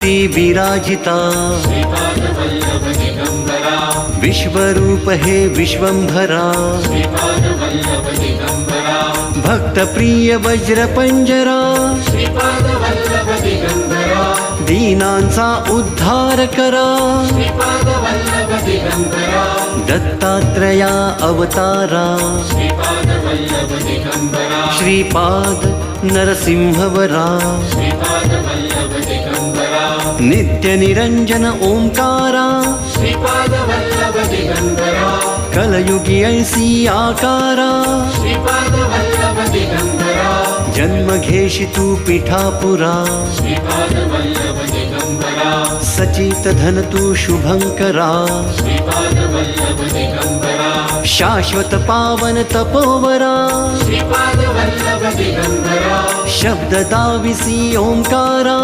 विराजिता विश्वरूप हे विश्वंभरा भक्त प्रिय वज्रपंजरा दीनांचा उद्धार करा दत्तात्रया अवतारा श्रीपाद नरसिंहवरा नित्य निरंजन ओंकारा कलयुगी ऐसी आकारा जन्म घेशी तू पिठापुरा सचित धन तू शुभंकरा शाश्वत पावन तपोवरा शब्द दाविसी ओंकारा